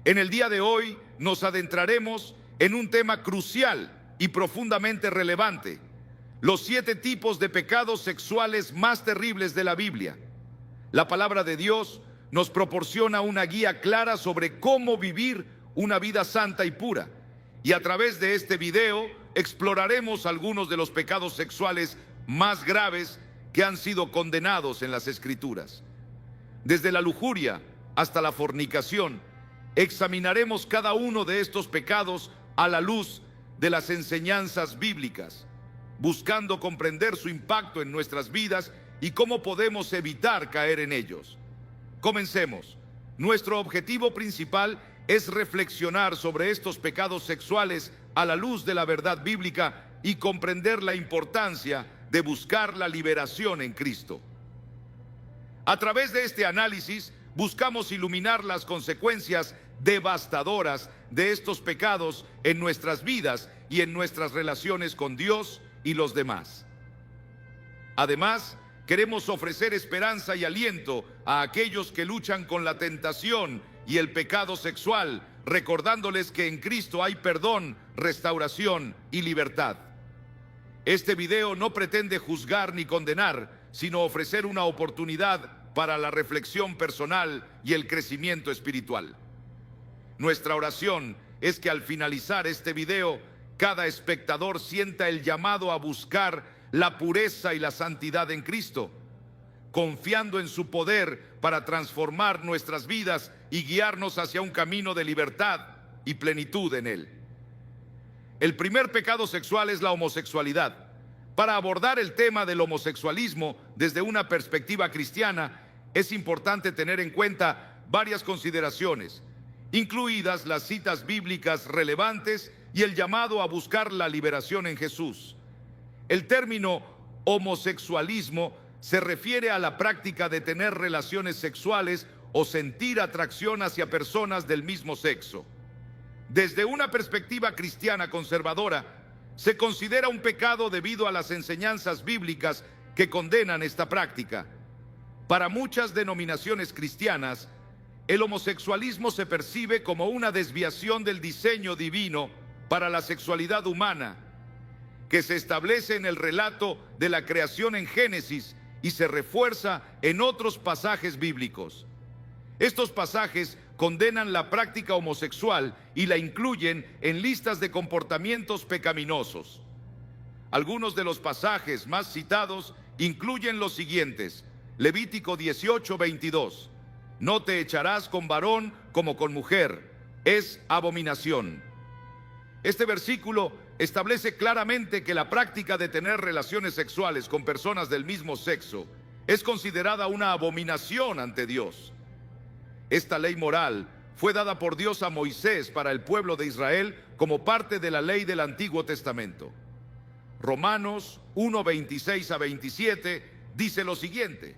En el día de hoy nos adentraremos en un tema crucial y profundamente relevante: los 7 tipos de pecados sexuales más terribles de la Biblia. La palabra de Dios nos proporciona una guía clara sobre cómo vivir una vida santa y pura. Y a través de este video exploraremos algunos de los pecados sexuales más graves que han sido condenados en las Escrituras. Desde la lujuria hasta la fornicación, examinaremos cada uno de estos pecados a la luz de las enseñanzas bíblicas, buscando comprender su impacto en nuestras vidas y cómo podemos evitar caer en ellos. Comencemos. Nuestro objetivo principal es reflexionar sobre estos pecados sexuales a la luz de la verdad bíblica y comprender la importancia de buscar la liberación en Cristo. A través de este análisis, buscamos iluminar las consecuencias devastadoras de estos pecados en nuestras vidas y en nuestras relaciones con Dios y los demás. Además, queremos ofrecer esperanza y aliento a aquellos que luchan con la tentación y el pecado sexual, recordándoles que en Cristo hay perdón, restauración y libertad. Este video no pretende juzgar ni condenar, sino ofrecer una oportunidad para la reflexión personal y el crecimiento espiritual. Nuestra oración es que al finalizar este video, cada espectador sienta el llamado a buscar la pureza y la santidad en Cristo, confiando en su poder para transformar nuestras vidas y guiarnos hacia un camino de libertad y plenitud en Él. El primer pecado sexual es la homosexualidad. Para abordar el tema del homosexualismo desde una perspectiva cristiana, es importante tener en cuenta varias consideraciones, incluidas las citas bíblicas relevantes y el llamado a buscar la liberación en Jesús. El término homosexualismo se refiere a la práctica de tener relaciones sexuales o sentir atracción hacia personas del mismo sexo. Desde una perspectiva cristiana conservadora, se considera un pecado debido a las enseñanzas bíblicas que condenan esta práctica. Para muchas denominaciones cristianas, el homosexualismo se percibe como una desviación del diseño divino para la sexualidad humana, que se establece en el relato de la creación en Génesis y se refuerza en otros pasajes bíblicos. Estos pasajes condenan la práctica homosexual y la incluyen en listas de comportamientos pecaminosos. Algunos de los pasajes más citados incluyen los siguientes: Levítico 18:22. No te echarás con varón como con mujer, es abominación. Este versículo establece claramente que la práctica de tener relaciones sexuales con personas del mismo sexo es considerada una abominación ante Dios. Esta ley moral fue dada por Dios a Moisés para el pueblo de Israel como parte de la ley del Antiguo Testamento. Romanos 1:26-27 dice lo siguiente: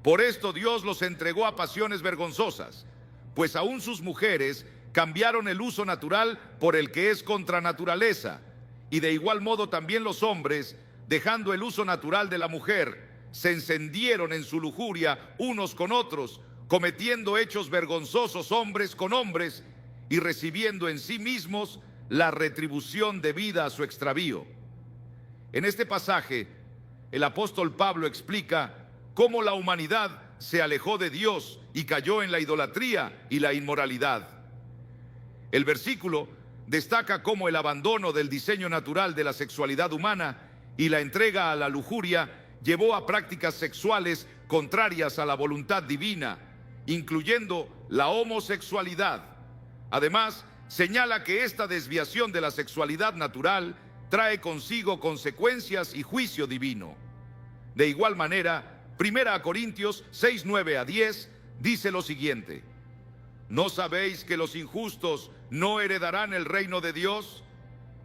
por esto Dios los entregó a pasiones vergonzosas, pues aún sus mujeres cambiaron el uso natural por el que es contra naturaleza, y de igual modo también los hombres, dejando el uso natural de la mujer, se encendieron en su lujuria unos con otros, cometiendo hechos vergonzosos hombres con hombres y recibiendo en sí mismos la retribución debida a su extravío. En este pasaje, el apóstol Pablo explica cómo la humanidad se alejó de Dios y cayó en la idolatría y la inmoralidad. El versículo destaca cómo el abandono del diseño natural de la sexualidad humana y la entrega a la lujuria llevó a prácticas sexuales contrarias a la voluntad divina, incluyendo la homosexualidad. Además, señala que esta desviación de la sexualidad natural trae consigo consecuencias y juicio divino. De igual manera, 1 Corintios 6:9-10 dice lo siguiente: ¿no sabéis que los injustos no heredarán el reino de Dios?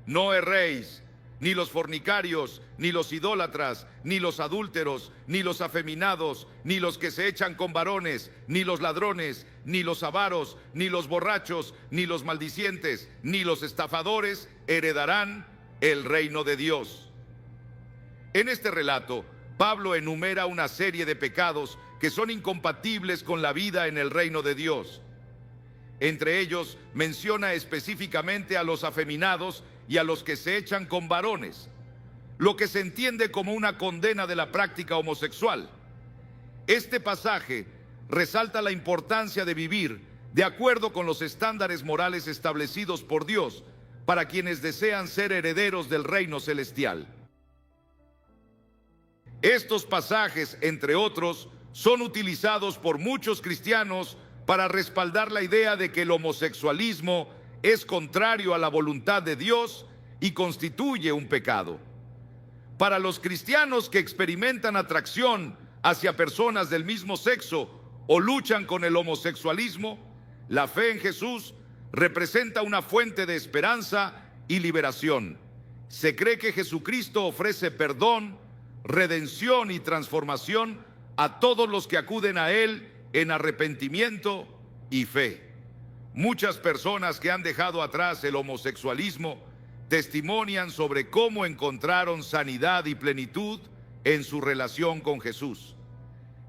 No erréis, ni los fornicarios, ni los idólatras, ni los adúlteros, ni los afeminados, ni los que se echan con varones, ni los ladrones, ni los avaros, ni los borrachos, ni los maldicientes, ni los estafadores heredarán el reino de Dios. En este relato, Pablo enumera una serie de pecados que son incompatibles con la vida en el reino de Dios. Entre ellos menciona específicamente a los afeminados y a los que se echan con varones, lo que se entiende como una condena de la práctica homosexual. Este pasaje resalta la importancia de vivir de acuerdo con los estándares morales establecidos por Dios para quienes desean ser herederos del reino celestial. Estos pasajes, entre otros, son utilizados por muchos cristianos para respaldar la idea de que el homosexualismo es contrario a la voluntad de Dios y constituye un pecado. Para los cristianos que experimentan atracción hacia personas del mismo sexo o luchan con el homosexualismo, la fe en Jesús representa una fuente de esperanza y liberación. Se cree que Jesucristo ofrece perdón, redención y transformación a todos los que acuden a Él en arrepentimiento y fe. Muchas personas que han dejado atrás el homosexualismo testimonian sobre cómo encontraron sanidad y plenitud en su relación con Jesús.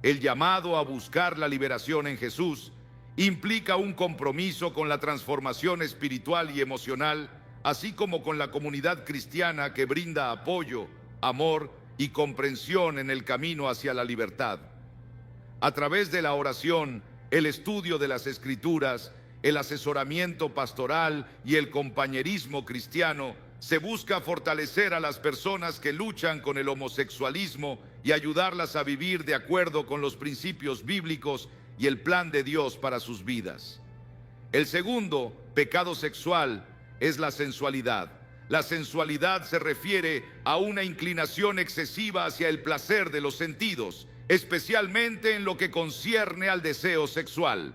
El llamado a buscar la liberación en Jesús implica un compromiso con la transformación espiritual y emocional, así como con la comunidad cristiana que brinda apoyo, amor y comprensión en el camino hacia la libertad. A través de la oración, el estudio de las Escrituras, el asesoramiento pastoral y el compañerismo cristiano, se busca fortalecer a las personas que luchan con el homosexualismo y ayudarlas a vivir de acuerdo con los principios bíblicos y el plan de Dios para sus vidas. El segundo pecado sexual es la sensualidad. La sensualidad se refiere a una inclinación excesiva hacia el placer de los sentidos, especialmente en lo que concierne al deseo sexual.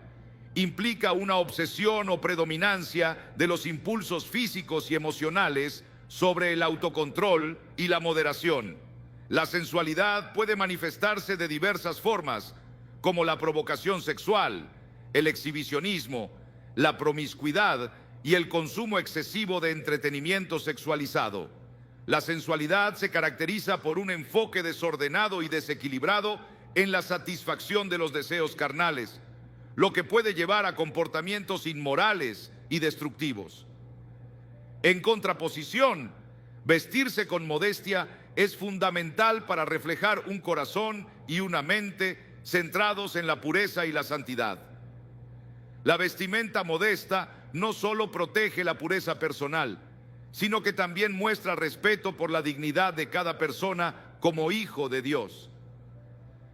Implica una obsesión o predominancia de los impulsos físicos y emocionales sobre el autocontrol y la moderación. La sensualidad puede manifestarse de diversas formas, como la provocación sexual, el exhibicionismo, la promiscuidad y el consumo excesivo de entretenimiento sexualizado. La sensualidad se caracteriza por un enfoque desordenado y desequilibrado en la satisfacción de los deseos carnales, lo que puede llevar a comportamientos inmorales y destructivos. En contraposición, vestirse con modestia es fundamental para reflejar un corazón y una mente centrados en la pureza y la santidad. La vestimenta modesta no solo protege la pureza personal, sino que también muestra respeto por la dignidad de cada persona como hijo de Dios.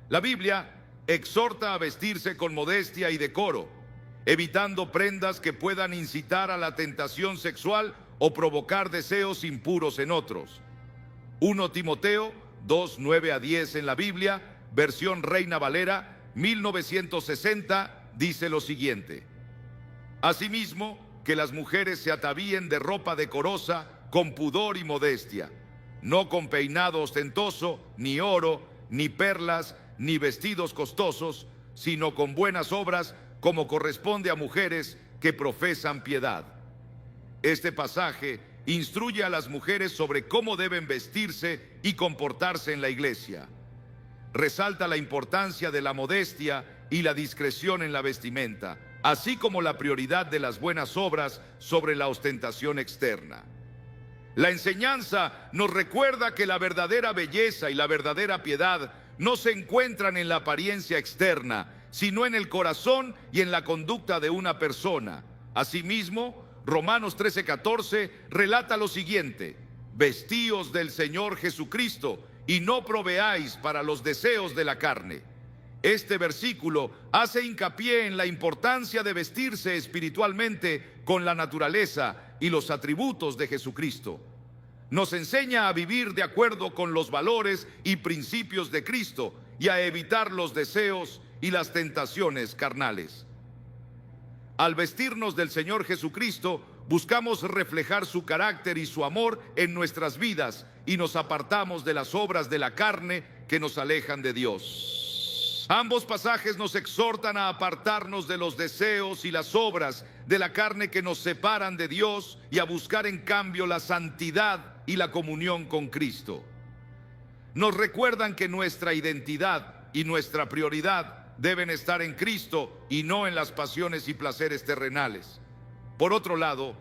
La Biblia exhorta a vestirse con modestia y decoro, evitando prendas que puedan incitar a la tentación sexual o provocar deseos impuros en otros. 1 Timoteo 2, 9 a 10 en la Biblia, versión Reina Valera, 1960, dice lo siguiente: asimismo, que las mujeres se atavíen de ropa decorosa, con pudor y modestia, no con peinado ostentoso, ni oro, ni perlas, ni vestidos costosos, sino con buenas obras, como corresponde a mujeres que profesan piedad. Este pasaje instruye a las mujeres sobre cómo deben vestirse y comportarse en la iglesia. Resalta la importancia de la modestia y la discreción en la vestimenta, así como la prioridad de las buenas obras sobre la ostentación externa. La enseñanza nos recuerda que la verdadera belleza y la verdadera piedad no se encuentran en la apariencia externa, sino en el corazón y en la conducta de una persona. Asimismo, Romanos 13:14 relata lo siguiente: vestíos del Señor Jesucristo y no proveáis para los deseos de la carne. Este versículo hace hincapié en la importancia de vestirse espiritualmente con la naturaleza y los atributos de Jesucristo. Nos enseña a vivir de acuerdo con los valores y principios de Cristo y a evitar los deseos y las tentaciones carnales. Al vestirnos del Señor Jesucristo, buscamos reflejar su carácter y su amor en nuestras vidas y nos apartamos de las obras de la carne que nos alejan de Dios. Ambos pasajes nos exhortan a apartarnos de los deseos y las obras de la carne que nos separan de Dios y a buscar en cambio la santidad y la comunión con Cristo. Nos recuerdan que nuestra identidad y nuestra prioridad deben estar en Cristo y no en las pasiones y placeres terrenales. Por otro lado,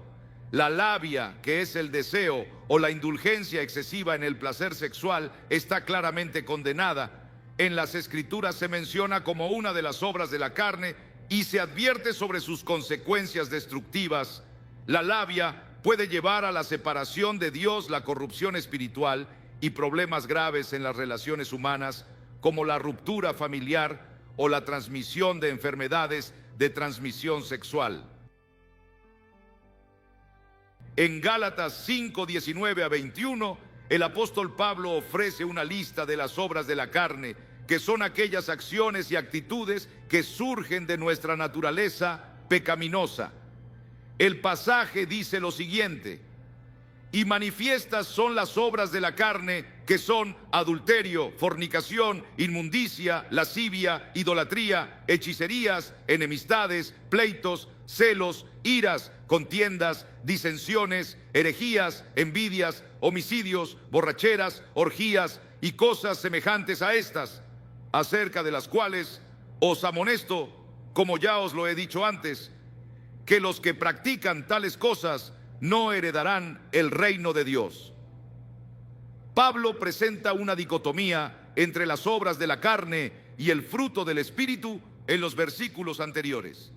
la labia, que es el deseo o la indulgencia excesiva en el placer sexual, está claramente condenada. En las Escrituras se menciona como una de las obras de la carne y se advierte sobre sus consecuencias destructivas. La labia puede llevar a la separación de Dios, la corrupción espiritual y problemas graves en las relaciones humanas, como la ruptura familiar o la transmisión de enfermedades de transmisión sexual. En Gálatas 5, 19 a 21, el apóstol Pablo ofrece una lista de las obras de la carne, que son aquellas acciones y actitudes que surgen de nuestra naturaleza pecaminosa. El pasaje dice lo siguiente: y manifiestas son las obras de la carne, que son adulterio, fornicación, inmundicia, lascivia, idolatría, hechicerías, enemistades, pleitos, celos, iras, contiendas, disensiones, herejías, envidias, homicidios, borracheras, orgías y cosas semejantes a estas, acerca de las cuales os amonesto, como ya os lo he dicho antes, que los que practican tales cosas no heredarán el reino de Dios. Pablo presenta una dicotomía entre las obras de la carne y el fruto del Espíritu en los versículos anteriores.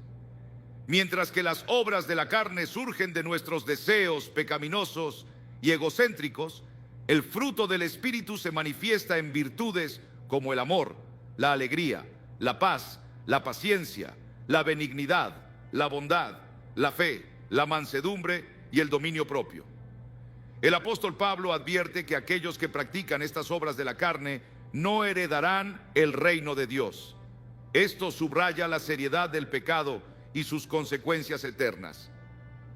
Mientras que las obras de la carne surgen de nuestros deseos pecaminosos y egocéntricos, el fruto del Espíritu se manifiesta en virtudes como el amor, la alegría, la paz, la paciencia, la benignidad, la bondad, la fe, la mansedumbre y el dominio propio. El apóstol Pablo advierte que aquellos que practican estas obras de la carne no heredarán el reino de Dios. Esto subraya la seriedad del pecado y sus consecuencias eternas.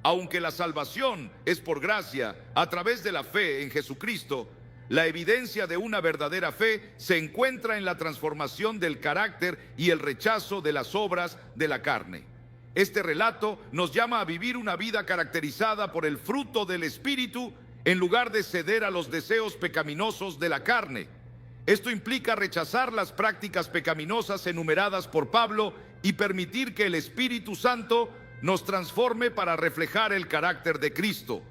Aunque la salvación es por gracia a través de la fe en Jesucristo, la evidencia de una verdadera fe se encuentra en la transformación del carácter y el rechazo de las obras de la carne. Este relato nos llama a vivir una vida caracterizada por el fruto del Espíritu en lugar de ceder a los deseos pecaminosos de la carne. Esto implica rechazar las prácticas pecaminosas enumeradas por Pablo y permitir que el Espíritu Santo nos transforme para reflejar el carácter de Cristo.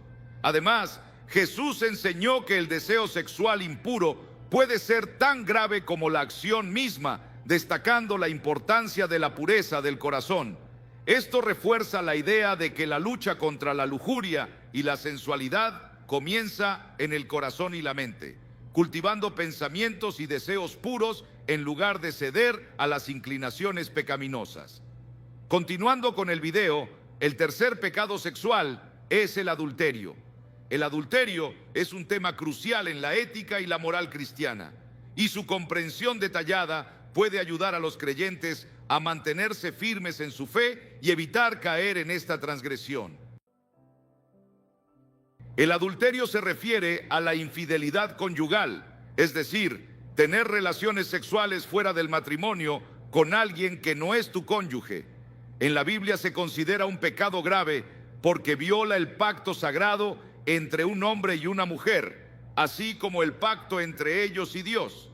Además, Jesús enseñó que el deseo sexual impuro puede ser tan grave como la acción misma, destacando la importancia de la pureza del corazón. Esto refuerza la idea de que la lucha contra la lujuria y la sensualidad comienza en el corazón y la mente, cultivando pensamientos y deseos puros en lugar de ceder a las inclinaciones pecaminosas. Continuando con el video, el tercer pecado sexual es el adulterio. El adulterio es un tema crucial en la ética y la moral cristiana, y su comprensión detallada puede ayudar a los creyentes a mantenerse firmes en su fe y evitar caer en esta transgresión. El adulterio se refiere a la infidelidad conyugal, es decir, tener relaciones sexuales fuera del matrimonio con alguien que no es tu cónyuge. En la Biblia se considera un pecado grave porque viola el pacto sagrado entre un hombre y una mujer, así como el pacto entre ellos y Dios.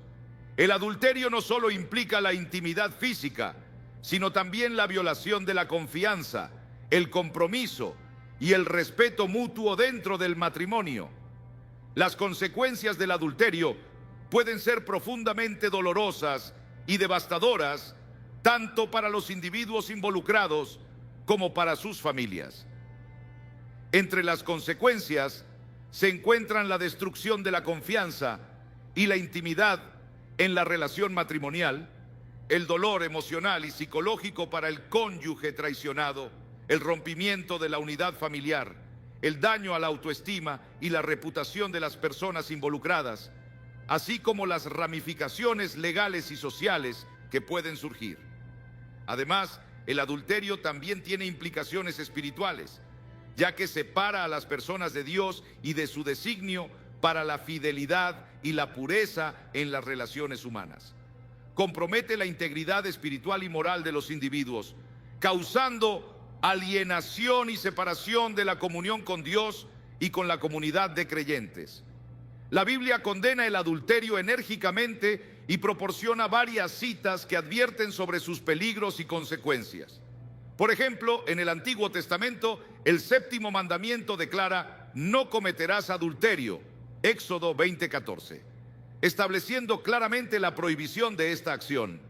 El adulterio no solo implica la intimidad física, sino también la violación de la confianza, el compromiso y el respeto mutuo dentro del matrimonio. Las consecuencias del adulterio pueden ser profundamente dolorosas y devastadoras, tanto para los individuos involucrados como para sus familias. Entre las consecuencias se encuentran la destrucción de la confianza y la intimidad en la relación matrimonial, el dolor emocional y psicológico para el cónyuge traicionado, el rompimiento de la unidad familiar, el daño a la autoestima y la reputación de las personas involucradas, así como las ramificaciones legales y sociales que pueden surgir. Además, el adulterio también tiene implicaciones espirituales, ya que separa a las personas de Dios y de su designio para la fidelidad y la pureza en las relaciones humanas. Compromete la integridad espiritual y moral de los individuos, causando alienación y separación de la comunión con Dios y con la comunidad de creyentes. La Biblia condena el adulterio enérgicamente y proporciona varias citas que advierten sobre sus peligros y consecuencias. Por ejemplo, en el Antiguo Testamento, el séptimo mandamiento declara: no cometerás adulterio, Éxodo 20:14, estableciendo claramente la prohibición de esta acción.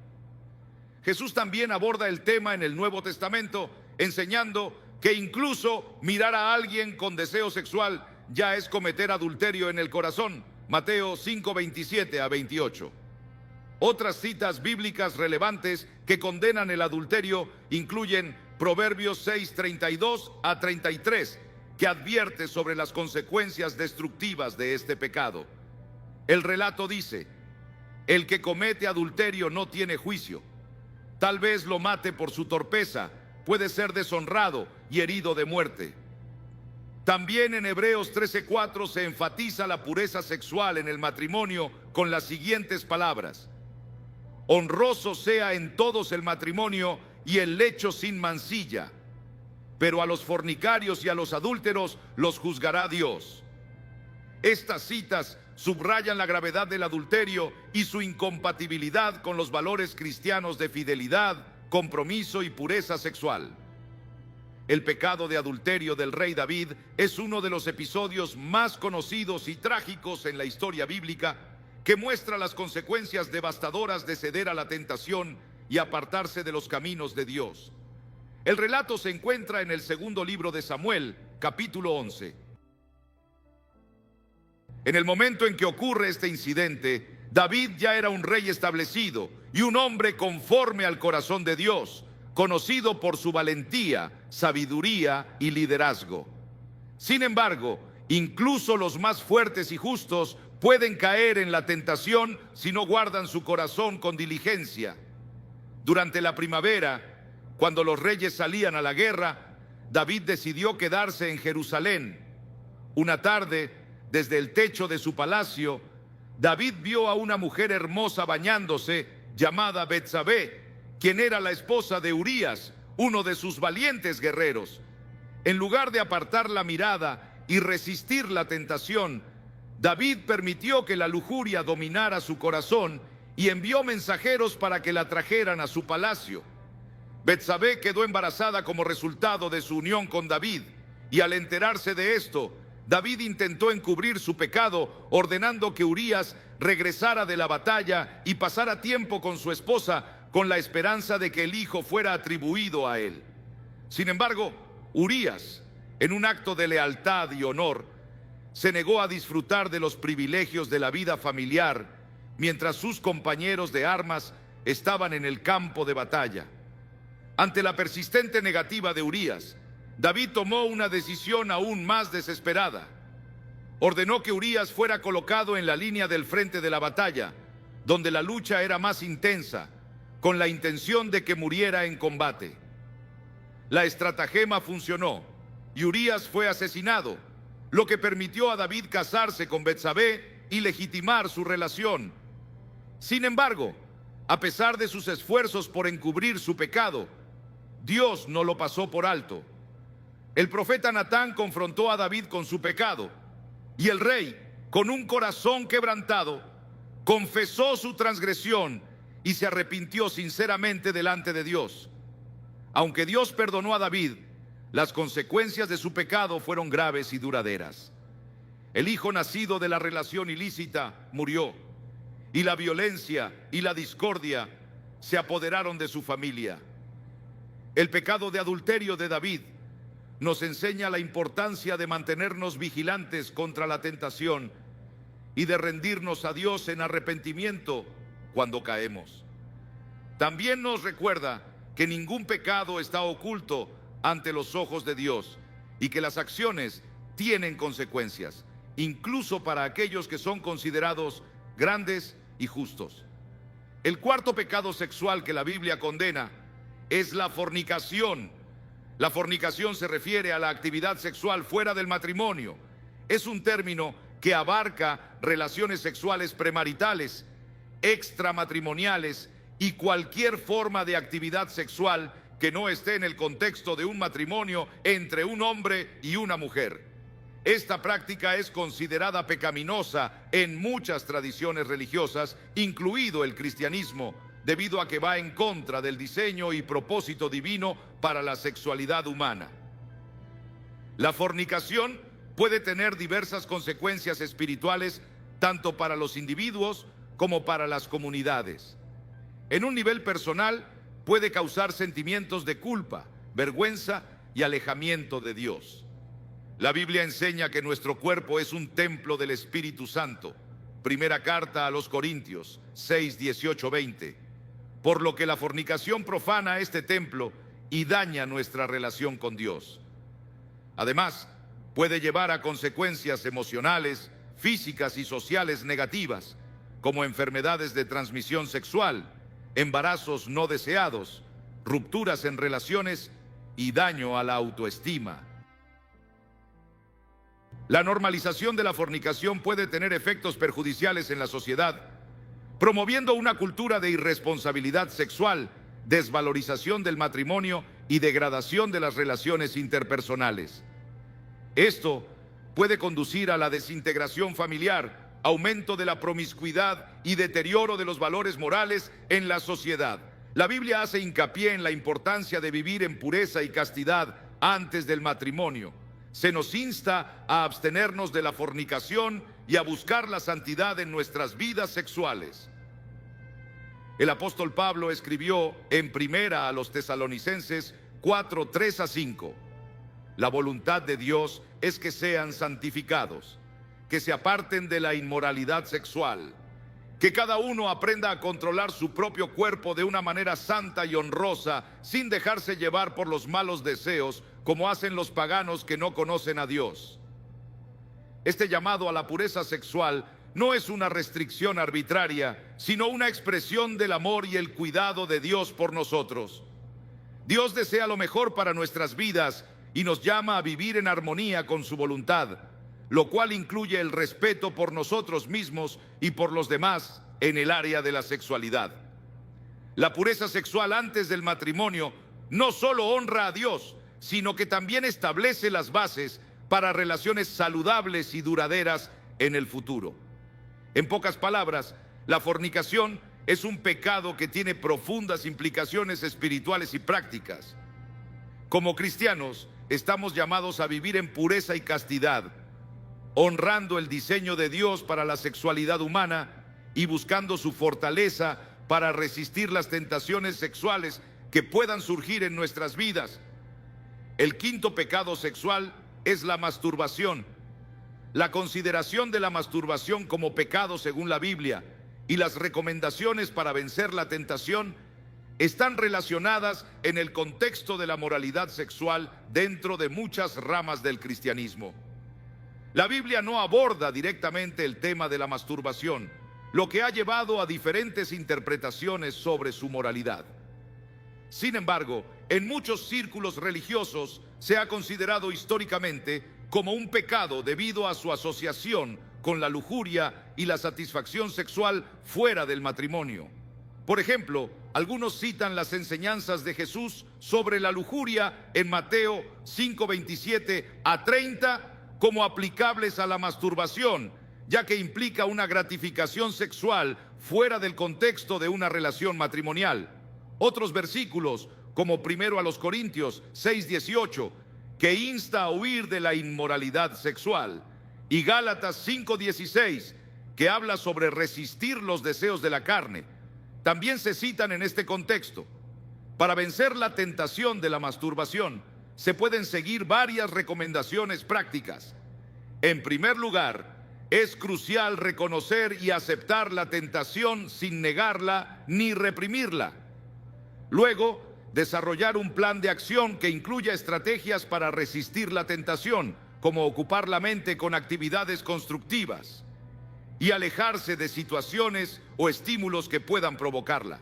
Jesús también aborda el tema en el Nuevo Testamento, enseñando que incluso mirar a alguien con deseo sexual ya es cometer adulterio en el corazón, Mateo 5:27-28. Otras citas bíblicas relevantes que condenan el adulterio incluyen Proverbios 6:32-33, que advierte sobre las consecuencias destructivas de este pecado. El relato dice: el que comete adulterio no tiene juicio. Tal vez lo mate por su torpeza, puede ser deshonrado y herido de muerte. También en Hebreos 13:4 se enfatiza la pureza sexual en el matrimonio con las siguientes palabras: honroso sea en todos el matrimonio y el lecho sin mancilla, pero a los fornicarios y a los adúlteros los juzgará Dios. Estas citas subrayan la gravedad del adulterio y su incompatibilidad con los valores cristianos de fidelidad, compromiso y pureza sexual. El pecado de adulterio del rey David es uno de los episodios más conocidos y trágicos en la historia bíblica, que muestra las consecuencias devastadoras de ceder a la tentación y apartarse de los caminos de Dios. El relato se encuentra en el segundo libro de Samuel, capítulo 11. En el momento en que ocurre este incidente, David ya era un rey establecido y un hombre conforme al corazón de Dios, conocido por su valentía, sabiduría y liderazgo. Sin embargo, incluso los más fuertes y justos pueden caer en la tentación si no guardan su corazón con diligencia. Durante la primavera, cuando los reyes salían a la guerra, David decidió quedarse en Jerusalén. Una tarde, desde el techo de su palacio, David vio a una mujer hermosa bañándose, llamada Betsabé, quien era la esposa de Urías, uno de sus valientes guerreros. En lugar de apartar la mirada y resistir la tentación, David permitió que la lujuria dominara su corazón y envió mensajeros para que la trajeran a su palacio. Betsabé quedó embarazada como resultado de su unión con David, y al enterarse de esto, David intentó encubrir su pecado, ordenando que Urías regresara de la batalla y pasara tiempo con su esposa, con la esperanza de que el hijo fuera atribuido a él. Sin embargo, Urías, en un acto de lealtad y honor, se negó a disfrutar de los privilegios de la vida familiar, mientras sus compañeros de armas estaban en el campo de batalla. Ante la persistente negativa de Urías, David tomó una decisión aún más desesperada. Ordenó que Urías fuera colocado en la línea del frente de la batalla, donde la lucha era más intensa, con la intención de que muriera en combate. La estratagema funcionó y Urías fue asesinado, lo que permitió a David casarse con Betsabé y legitimar su relación. Sin embargo, a pesar de sus esfuerzos por encubrir su pecado, Dios no lo pasó por alto. El profeta Natán confrontó a David con su pecado, y el rey, con un corazón quebrantado, confesó su transgresión y se arrepintió sinceramente delante de Dios. Aunque Dios perdonó a David, las consecuencias de su pecado fueron graves y duraderas. El hijo nacido de la relación ilícita murió, y la violencia y la discordia se apoderaron de su familia. El pecado de adulterio de David nos enseña la importancia de mantenernos vigilantes contra la tentación y de rendirnos a Dios en arrepentimiento cuando caemos. También nos recuerda que ningún pecado está oculto ante los ojos de Dios y que las acciones tienen consecuencias, incluso para aquellos que son considerados grandes y justos. El cuarto pecado sexual que la Biblia condena es la fornicación. La fornicación se refiere a la actividad sexual fuera del matrimonio. Es un término que abarca relaciones sexuales premaritales, extramatrimoniales y cualquier forma de actividad sexual que no esté en el contexto de un matrimonio entre un hombre y una mujer. Esta práctica es considerada pecaminosa en muchas tradiciones religiosas, incluido el cristianismo, debido a que va en contra del diseño y propósito divino para la sexualidad humana. La fornicación puede tener diversas consecuencias espirituales, tanto para los individuos como para las comunidades. En un nivel personal, puede causar sentimientos de culpa, vergüenza y alejamiento de Dios. La Biblia enseña que nuestro cuerpo es un templo del Espíritu Santo. Primera carta a los Corintios 6, 18, 20. Por lo que la fornicación profana este templo y daña nuestra relación con Dios. Además, puede llevar a consecuencias emocionales, físicas y sociales negativas, como enfermedades de transmisión sexual, embarazos no deseados, rupturas en relaciones y daño a la autoestima. La normalización de la fornicación puede tener efectos perjudiciales en la sociedad, promoviendo una cultura de irresponsabilidad sexual, desvalorización del matrimonio y degradación de las relaciones interpersonales. Esto puede conducir a la desintegración familiar, aumento de la promiscuidad y deterioro de los valores morales en la sociedad. La Biblia hace hincapié en la importancia de vivir en pureza y castidad antes del matrimonio. Se nos insta a abstenernos de la fornicación y a buscar la santidad en nuestras vidas sexuales. El apóstol Pablo escribió en primera a los Tesalonicenses 4, 3 a 5. La voluntad de Dios es que sean santificados, que se aparten de la inmoralidad sexual, que cada uno aprenda a controlar su propio cuerpo de una manera santa y honrosa, sin dejarse llevar por los malos deseos, como hacen los paganos que no conocen a Dios. Este llamado a la pureza sexual no es una restricción arbitraria, sino una expresión del amor y el cuidado de Dios por nosotros. Dios desea lo mejor para nuestras vidas y nos llama a vivir en armonía con su voluntad, lo cual incluye el respeto por nosotros mismos y por los demás en el área de la sexualidad. La pureza sexual antes del matrimonio no solo honra a Dios, sino que también establece las bases para relaciones saludables y duraderas en el futuro. En pocas palabras, la fornicación es un pecado que tiene profundas implicaciones espirituales y prácticas. Como cristianos, estamos llamados a vivir en pureza y castidad, honrando el diseño de Dios para la sexualidad humana y buscando su fortaleza para resistir las tentaciones sexuales que puedan surgir en nuestras vidas. El quinto pecado sexual es la masturbación. La consideración de la masturbación como pecado según la Biblia y las recomendaciones para vencer la tentación están relacionadas en el contexto de la moralidad sexual dentro de muchas ramas del cristianismo. La Biblia no aborda directamente el tema de la masturbación, lo que ha llevado a diferentes interpretaciones sobre su moralidad. Sin embargo, en muchos círculos religiosos se ha considerado históricamente como un pecado debido a su asociación con la lujuria y la satisfacción sexual fuera del matrimonio. Por ejemplo, algunos citan las enseñanzas de Jesús sobre la lujuria en Mateo 5:27 a 30 como aplicables a la masturbación, ya que implica una gratificación sexual fuera del contexto de una relación matrimonial. Otros versículos, como primero a los Corintios 6:18, que insta a huir de la inmoralidad sexual, y Gálatas 5:16, que habla sobre resistir los deseos de la carne, también se citan en este contexto. Para vencer la tentación de la masturbación, se pueden seguir varias recomendaciones prácticas. En primer lugar, es crucial reconocer y aceptar la tentación sin negarla ni reprimirla. Luego, desarrollar un plan de acción que incluya estrategias para resistir la tentación, como ocupar la mente con actividades constructivas y alejarse de situaciones o estímulos que puedan provocarla.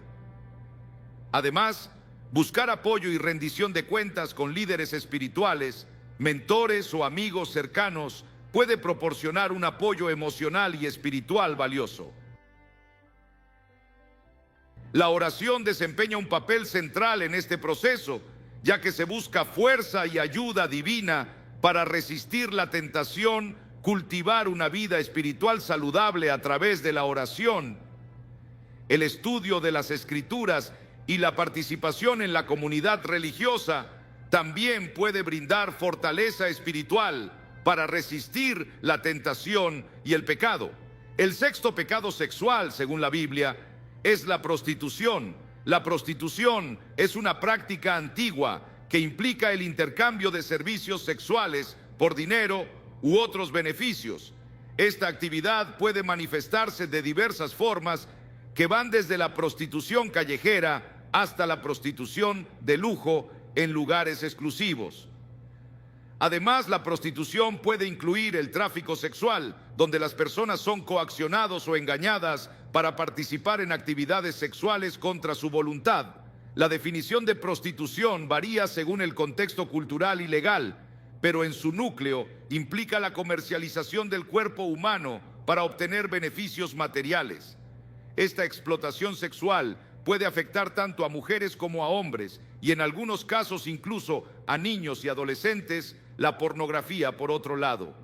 Además, buscar apoyo y rendición de cuentas con líderes espirituales, mentores o amigos cercanos puede proporcionar un apoyo emocional y espiritual valioso. La oración desempeña un papel central en este proceso, ya que se busca fuerza y ayuda divina para resistir la tentación, cultivar una vida espiritual saludable a través de la oración, el estudio de las Escrituras y la participación en la comunidad religiosa también puede brindar fortaleza espiritual para resistir la tentación y el pecado. El sexto pecado sexual, según la Biblia, es la prostitución. La prostitución es una práctica antigua que implica el intercambio de servicios sexuales por dinero u otros beneficios. Esta actividad puede manifestarse de diversas formas que van desde la prostitución callejera hasta la prostitución de lujo en lugares exclusivos. Además, la prostitución puede incluir el tráfico sexual, donde las personas son coaccionados o engañadas para participar en actividades sexuales contra su voluntad. La definición de prostitución varía según el contexto cultural y legal, pero en su núcleo implica la comercialización del cuerpo humano para obtener beneficios materiales. Esta explotación sexual puede afectar tanto a mujeres como a hombres y en algunos casos incluso a niños y adolescentes. La pornografía, por otro lado,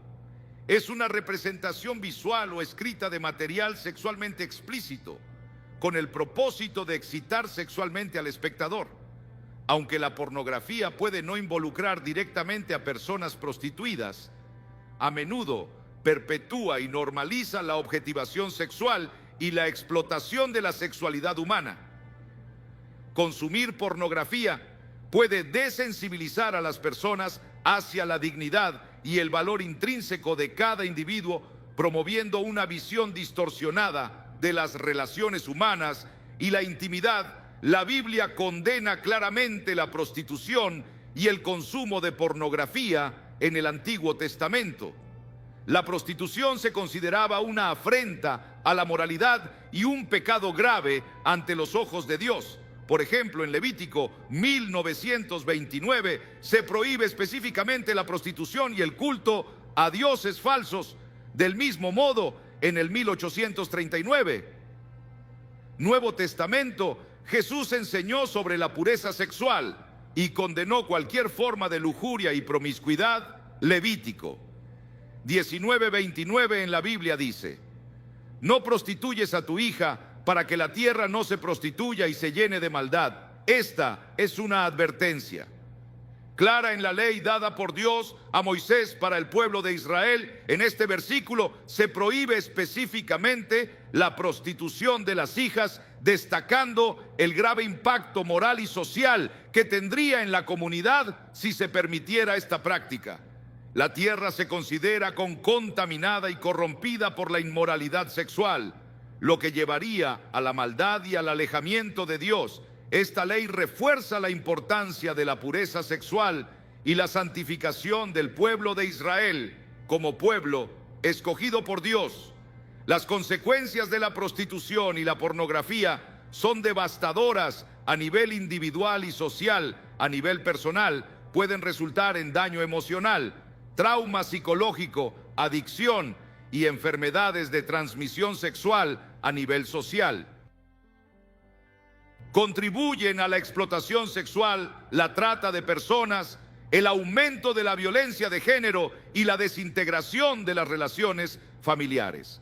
es una representación visual o escrita de material sexualmente explícito con el propósito de excitar sexualmente al espectador. Aunque la pornografía puede no involucrar directamente a personas prostituidas, a menudo perpetúa y normaliza la objetivación sexual y la explotación de la sexualidad humana. Consumir pornografía puede desensibilizar a las personas hacia la dignidad y el valor intrínseco de cada individuo, promoviendo una visión distorsionada de las relaciones humanas y la intimidad. La Biblia condena claramente la prostitución y el consumo de pornografía en el Antiguo Testamento. La prostitución se consideraba una afrenta a la moralidad y un pecado grave ante los ojos de Dios. Por ejemplo, en Levítico 1929 se prohíbe específicamente la prostitución y el culto a dioses falsos. Del mismo modo, en el 1839, Nuevo Testamento, Jesús enseñó sobre la pureza sexual y condenó cualquier forma de lujuria y promiscuidad. Levítico 19:29 en la Biblia dice: no prostituyes a tu hija para que la tierra no se prostituya y se llene de maldad. Esta es una advertencia clara en la ley dada por Dios a Moisés para el pueblo de Israel. En este versículo se prohíbe específicamente la prostitución de las hijas, destacando el grave impacto moral y social que tendría en la comunidad si se permitiera esta práctica. La tierra se considera contaminada y corrompida por la inmoralidad sexual, lo que llevaría a la maldad y al alejamiento de Dios. Esta ley refuerza la importancia de la pureza sexual y la santificación del pueblo de Israel como pueblo escogido por Dios. Las consecuencias de la prostitución y la pornografía son devastadoras a nivel individual y social. A nivel personal, pueden resultar en daño emocional, trauma psicológico, adicción y enfermedades de transmisión sexual a nivel social. Contribuyen a la explotación sexual, la trata de personas, el aumento de la violencia de género y la desintegración de las relaciones familiares.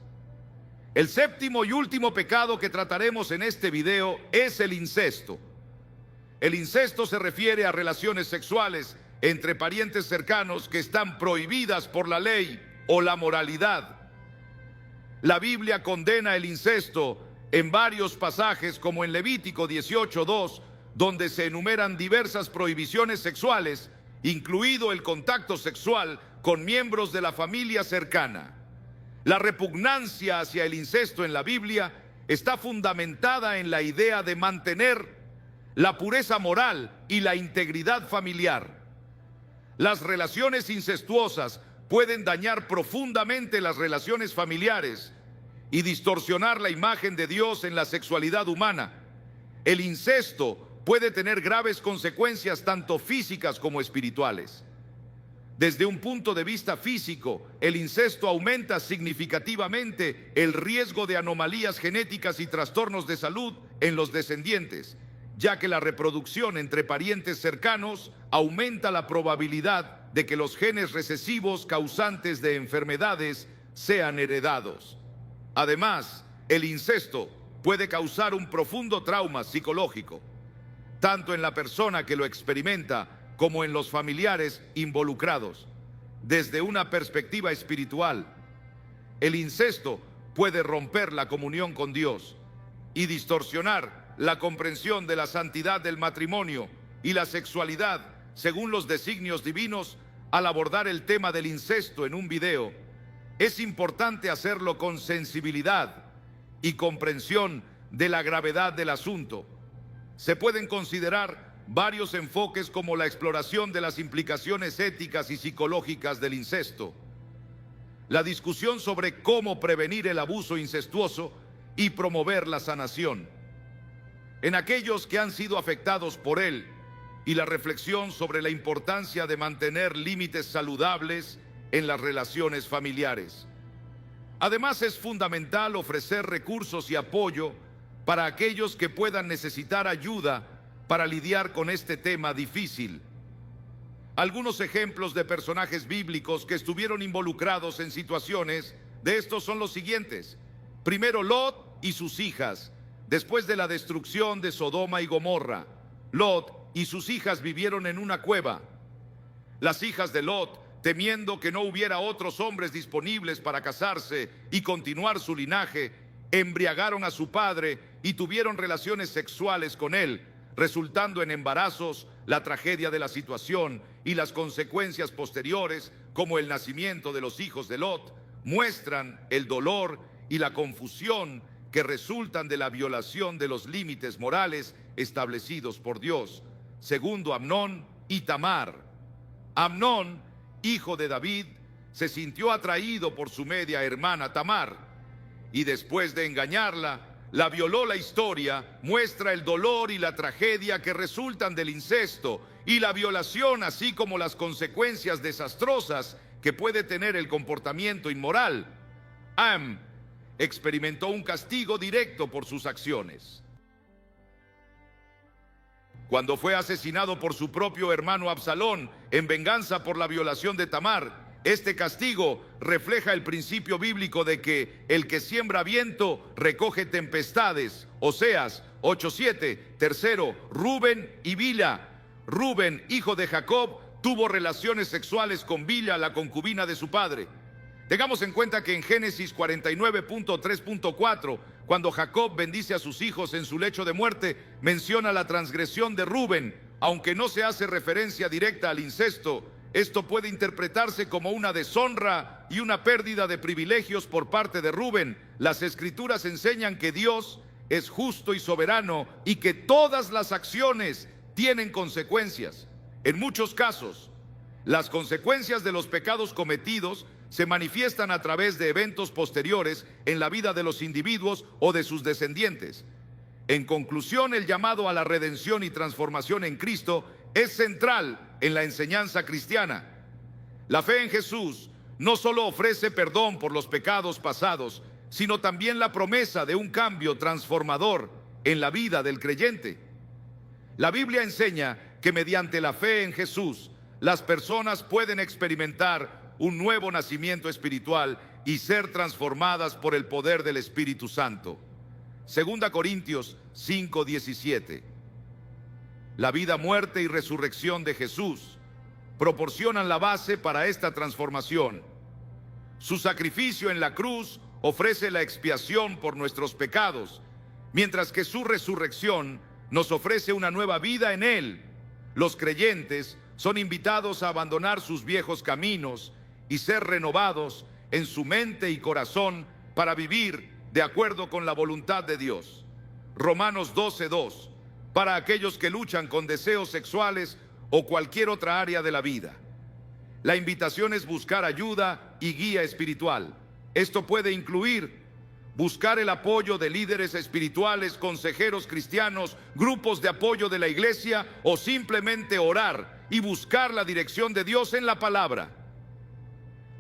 El séptimo y último pecado que trataremos en este video es el incesto. El incesto se refiere a relaciones sexuales entre parientes cercanos que están prohibidas por la ley o la moralidad. La Biblia condena el incesto en varios pasajes, como en Levítico 18:2, donde se enumeran diversas prohibiciones sexuales, incluido el contacto sexual con miembros de la familia cercana. La repugnancia hacia el incesto en la Biblia está fundamentada en la idea de mantener la pureza moral y la integridad familiar. Las relaciones incestuosas pueden dañar profundamente las relaciones familiares y distorsionar la imagen de Dios en la sexualidad humana. El incesto puede tener graves consecuencias tanto físicas como espirituales. Desde un punto de vista físico, el incesto aumenta significativamente el riesgo de anomalías genéticas y trastornos de salud en los descendientes, ya que la reproducción entre parientes cercanos aumenta la probabilidad de que los genes recesivos causantes de enfermedades sean heredados. Además, el incesto puede causar un profundo trauma psicológico, tanto en la persona que lo experimenta como en los familiares involucrados. Desde una perspectiva espiritual, el incesto puede romper la comunión con Dios y distorsionar la comprensión de la santidad del matrimonio y la sexualidad según los designios divinos. Al abordar el tema del incesto en un video, es importante hacerlo con sensibilidad y comprensión de la gravedad del asunto. Se pueden considerar varios enfoques como la exploración de las implicaciones éticas y psicológicas del incesto, la discusión sobre cómo prevenir el abuso incestuoso y promover la sanación en aquellos que han sido afectados por él, y la reflexión sobre la importancia de mantener límites saludables en las relaciones familiares. Además, es fundamental ofrecer recursos y apoyo para aquellos que puedan necesitar ayuda para lidiar con este tema difícil. Algunos ejemplos de personajes bíblicos que estuvieron involucrados en situaciones de estos son los siguientes. Primero, Lot y sus hijas. Después de la destrucción de Sodoma y Gomorra, Lot y sus hijas vivieron en una cueva. Las hijas de Lot, temiendo que no hubiera otros hombres disponibles para casarse y continuar su linaje, embriagaron a su padre y tuvieron relaciones sexuales con él, resultando en embarazos. La tragedia de la situación y las consecuencias posteriores, como el nacimiento de los hijos de Lot, muestran el dolor y la confusión que resultan de la violación de los límites morales establecidos por Dios. Segundo, Amnón y Tamar. Amnón, hijo de David, se sintió atraído por su media hermana Tamar, y después de engañarla, la violó. La historia muestra el dolor y la tragedia que resultan del incesto y la violación, así como las consecuencias desastrosas que puede tener el comportamiento inmoral. Am experimentó un castigo directo por sus acciones. Cuando fue asesinado por su propio hermano Absalón en venganza por la violación de Tamar, este castigo refleja el principio bíblico de que el que siembra viento recoge tempestades. Oseas 8:7. Tercero, Rubén y Bilha. Rubén, hijo de Jacob, tuvo relaciones sexuales con Bilha, la concubina de su padre. Tengamos en cuenta que en Génesis 49.3.4, cuando Jacob bendice a sus hijos en su lecho de muerte, menciona la transgresión de Rubén. Aunque no se hace referencia directa al incesto, esto puede interpretarse como una deshonra y una pérdida de privilegios por parte de Rubén. Las Escrituras enseñan que Dios es justo y soberano y que todas las acciones tienen consecuencias. En muchos casos, las consecuencias de los pecados cometidos se manifiestan a través de eventos posteriores en la vida de los individuos o de sus descendientes. En conclusión, el llamado a la redención y transformación en Cristo es central en la enseñanza cristiana. La fe en Jesús no solo ofrece perdón por los pecados pasados, sino también la promesa de un cambio transformador en la vida del creyente. La Biblia enseña que mediante la fe en Jesús, las personas pueden experimentar un nuevo nacimiento espiritual y ser transformadas por el poder del Espíritu Santo. Segunda Corintios 5:17. La vida, muerte y resurrección de Jesús proporcionan la base para esta transformación. Su sacrificio en la cruz ofrece la expiación por nuestros pecados, mientras que su resurrección nos ofrece una nueva vida en Él. Los creyentes son invitados a abandonar sus viejos caminos y ser renovados en su mente y corazón para vivir de acuerdo con la voluntad de Dios. Romanos 12:2, para aquellos que luchan con deseos sexuales o cualquier otra área de la vida. La invitación es buscar ayuda y guía espiritual. Esto puede incluir buscar el apoyo de líderes espirituales, consejeros cristianos, grupos de apoyo de la iglesia, o simplemente orar y buscar la dirección de Dios en la palabra.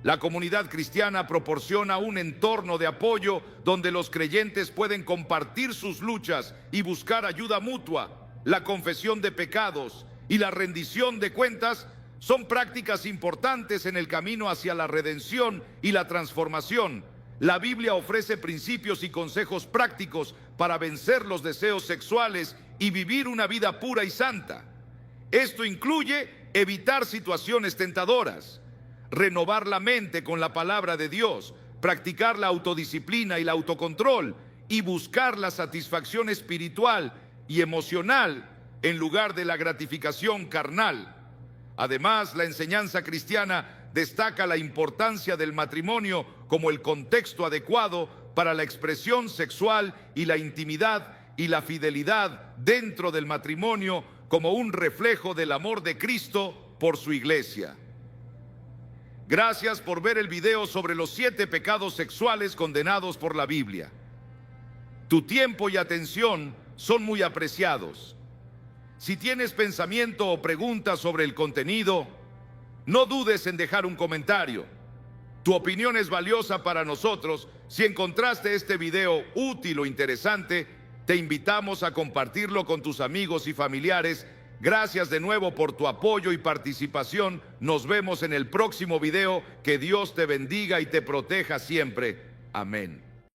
La comunidad cristiana proporciona un entorno de apoyo donde los creyentes pueden compartir sus luchas y buscar ayuda mutua. La confesión de pecados y la rendición de cuentas Son prácticas importantes en el camino hacia la redención y la transformación. La Biblia ofrece principios y consejos prácticos para vencer los deseos sexuales y vivir una vida pura y santa. Esto incluye evitar situaciones tentadoras, renovar la mente con la palabra de Dios, practicar la autodisciplina y el autocontrol y buscar la satisfacción espiritual y emocional en lugar de la gratificación carnal. Además, la enseñanza cristiana destaca la importancia del matrimonio como el contexto adecuado para la expresión sexual y la intimidad y la fidelidad dentro del matrimonio como un reflejo del amor de Cristo por su iglesia. Gracias por ver el video sobre los 7 pecados sexuales condenados por la Biblia. Tu tiempo y atención son muy apreciados. Si tienes pensamiento o preguntas sobre el contenido, no dudes en dejar un comentario. Tu opinión es valiosa para nosotros. Si encontraste este video útil o interesante, te invitamos a compartirlo con tus amigos y familiares. Gracias de nuevo por tu apoyo y participación. Nos vemos en el próximo video. Que Dios te bendiga y te proteja siempre. Amén.